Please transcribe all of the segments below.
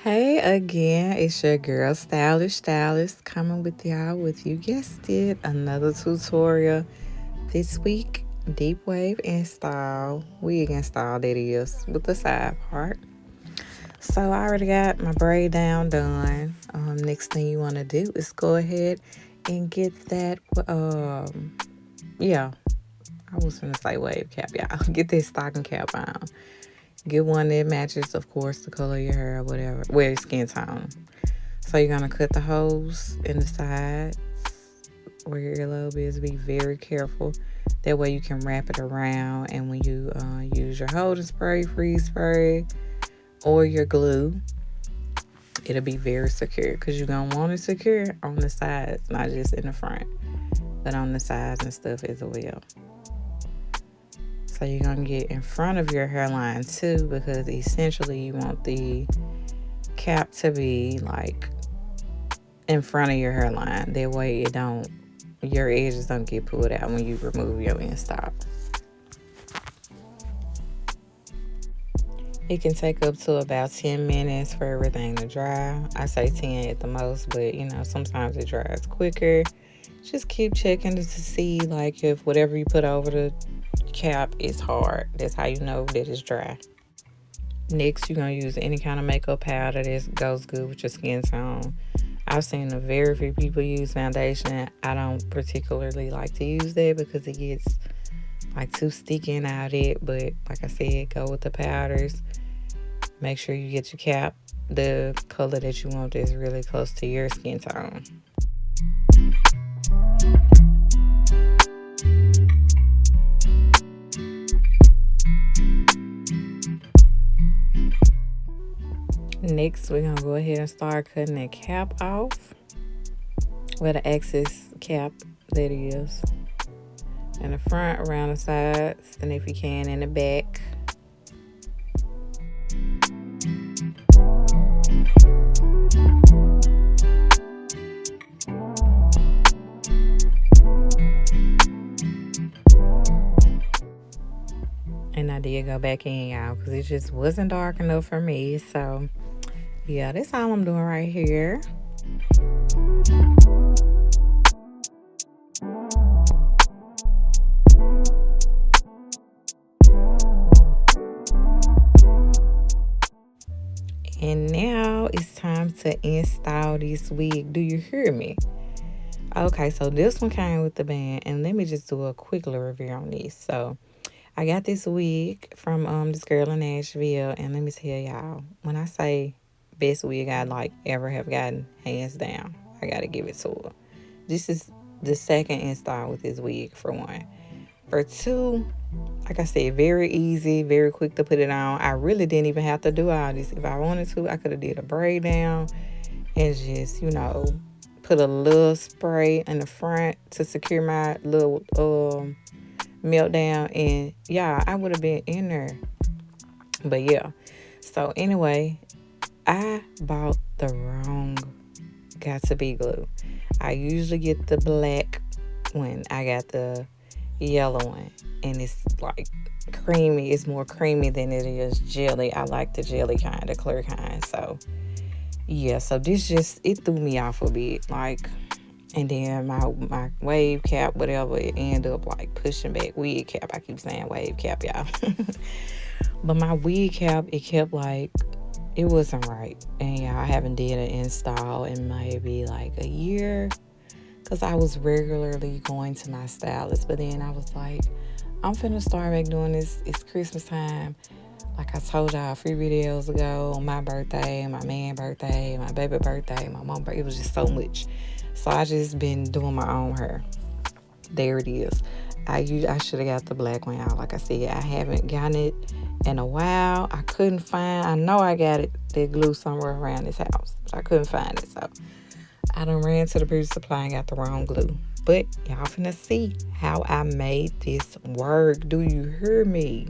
Hey again, it's your girl Stylist coming with y'all with you guessed it, another tutorial. This week, deep wave install, wig install that is, with the side part. So I already got my braid down done. Next thing you want to do is go ahead and get that, yeah, I was gonna say wave cap, y'all. Get that stocking cap on. Get one that matches, of course, the color of your hair or whatever, wear your skin tone. So you're gonna cut the holes in the sides where your earlobe is. Be very careful. That way you can wrap it around, and when you use your holding spray, freeze spray, or your glue, it'll be very secure because you're gonna want it secure on the sides, not just in the front, but on the sides and stuff as well. So you're gonna get in front of your hairline too, because essentially you want the cap to be like in front of your hairline. That way your edges don't get pulled out when you remove your install. It can take up to about 10 minutes for everything to dry. I say 10 at the most, but sometimes it dries quicker. Just keep checking to see like if whatever you put over the cap is hard. That's how you know that it's dry. Next, you're going to use any kind of makeup powder that goes good with your skin tone. I've seen a very few people use foundation. I don't particularly like to use that because it gets like too sticky and out it. But like I said, go with the powders. Make sure you get your cap the color that you want that's really close to your skin tone. Next, we're going to go ahead and start cutting that cap off. Where the excess cap, that is. In the front, around the sides, and if you can, in the back. And I did go back in, y'all, because it just wasn't dark enough for me. So, yeah, that's all I'm doing right here. And now it's time to install this wig. Do you hear me? Okay, so this one came with the band, and let me just do a quick little review on this. So I got this wig from this girl in Nashville, and let me tell y'all, when I say best wig I like ever have gotten, hands down, I gotta give it to her. This is the second install with this wig, for one. For two, like I said, very easy, very quick to put it on. I really didn't even have to do all this. If I wanted to, I could have did a braid down and just, put a little spray in the front to secure my little meltdown, and yeah, I would have been in there. But yeah, so anyway, I bought the wrong got to be glue. I usually get the black one. I got the yellow one, and it's like creamy. It's more creamy than it is jelly. I like the jelly kind, the clear kind. So yeah, so this it threw me off a bit, like. And then my wave cap, whatever, it ended up like pushing back. Wig cap, I keep saying wave cap, y'all. But my wig cap, it kept like, it wasn't right. And yeah, I haven't did an install in maybe like a year, because I was regularly going to my stylist. But then I was like, I'm finna start back doing this. It's Christmas time. Like I told y'all a few videos ago, on my birthday, my man's birthday, my baby birthday, my mom's birthday, it was just so much. So I just been doing my own hair. There it is. I should have got the black one out. Like I said, I haven't gotten it in a while. I couldn't find. I know I got it, that glue, somewhere around this house, but I couldn't find it. So I done ran to the beauty supply and got the wrong glue. But y'all finna see how I made this work. Do you hear me?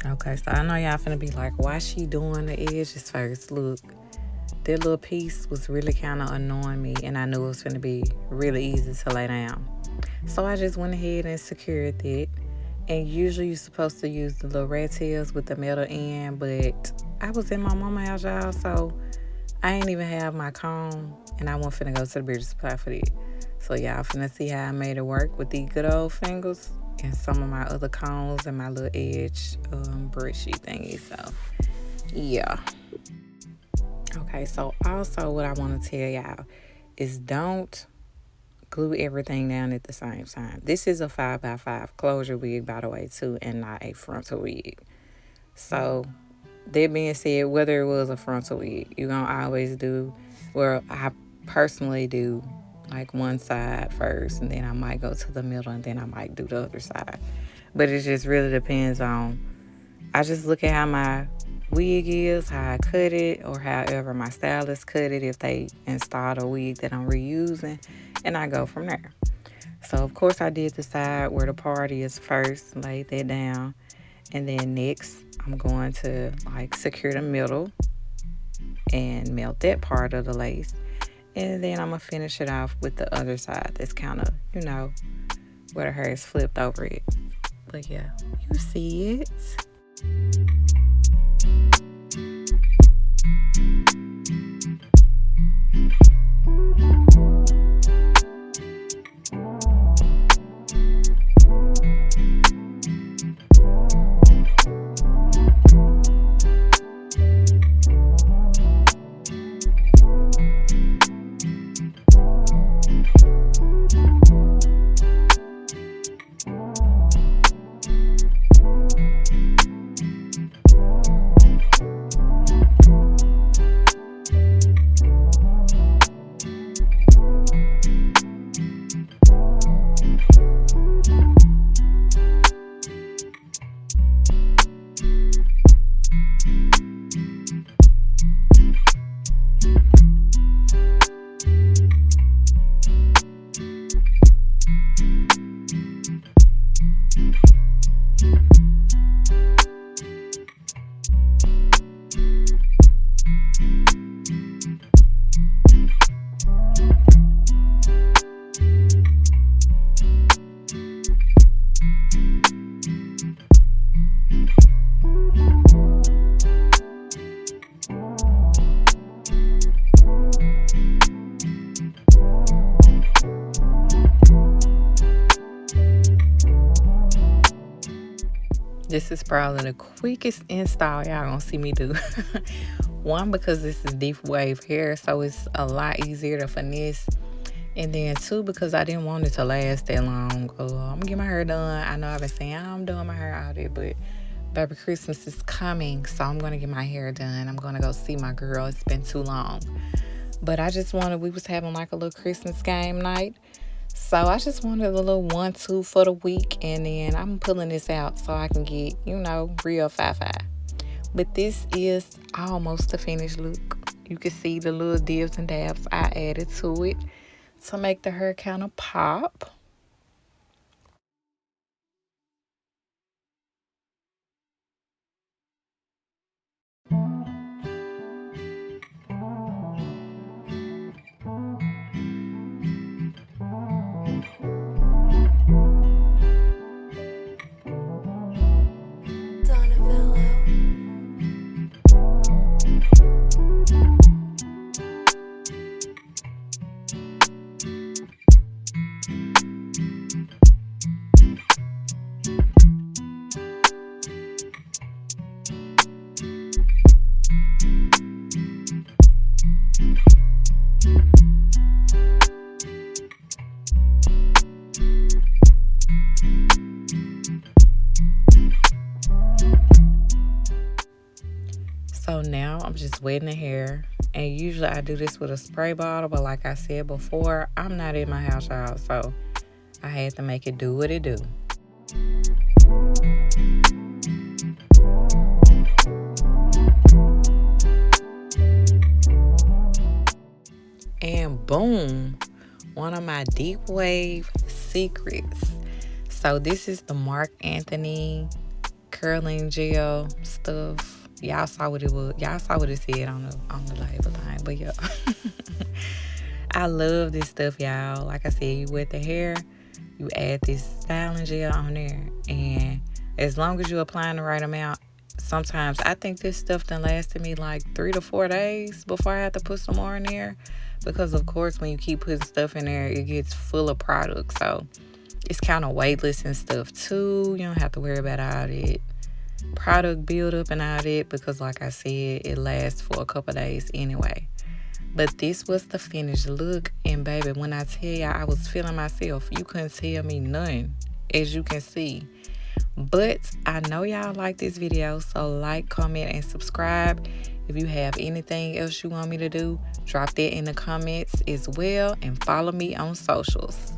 Okay, so I know y'all finna be like, why she doing the edges first? Look, that little piece was really kind of annoying me, and I knew it was finna be really easy to lay down. So I just went ahead and secured it. And usually you're supposed to use the little rat tails with the metal end, but I was in my mama house, y'all, so I ain't even have my comb, and I wasn't finna go to the beauty supply for that. So y'all finna see how I made it work with these good old fingers and some of my other combs and my little edge brushy thingy. So yeah. Okay, so also what I want to tell y'all is don't glue everything down at the same time. This is a 5x5 closure wig, by the way, too, and not a frontal wig. So that being said, whether it was a frontal wig, you're gonna always do, well, I personally do like one side first, and then I might go to the middle, and then I might do the other side. But it just really depends on, I just look at how my wig is, how I cut it, or however my stylist cut it if they installed a wig that I'm reusing, and I go from there. So of course I did the side where the party is first, laid that down, and then next I'm going to like secure the middle and melt that part of the lace, and then I'm gonna finish it off with the other side that's kind of, where the hair is flipped over it. But yeah, you see it. This is probably the quickest install y'all gonna see me do. One, because this is deep wave hair, so it's a lot easier to finesse. And then two, because I didn't want it to last that long. I'm gonna get my hair done. I know I've been saying I'm doing my hair out there, but baby, Christmas is coming, so I'm gonna get my hair done. I'm gonna go see my girl. It's been too long. But I just wanted, we was having like a little Christmas game night. So I just wanted a little 1-2 for the week, and then I'm pulling this out so I can get, real 5-5. But this is almost the finished look. You can see the little dibs and dabs I added to it to make the hair kind of pop. So now I'm just wetting the hair. And usually I do this with a spray bottle, but like I said before, I'm not in my house, y'all. So I had to make it do what it do. And boom, one of my deep wave secrets. So this is the Marc Anthony curling gel stuff. Y'all saw what it was. Y'all saw what it said on the label thing. But yeah. I love this stuff, y'all. Like I said, you wet the hair, you add this styling gel on there, and as long as you're applying the right amount, sometimes I think this stuff done lasted me like 3 to 4 days before I had to put some more in there. Because of course, when you keep putting stuff in there, it gets full of product. So it's kind of weightless and stuff too. You don't have to worry about all that product buildup and all that, because like I said, it lasts for a couple days anyway. But this was the finished look, and baby, when I tell y'all I was feeling myself, you couldn't tell me none, as you can see. But I know y'all like this video, so like, comment, and subscribe. If you have anything else you want me to do, drop that in the comments as well, and follow me on socials.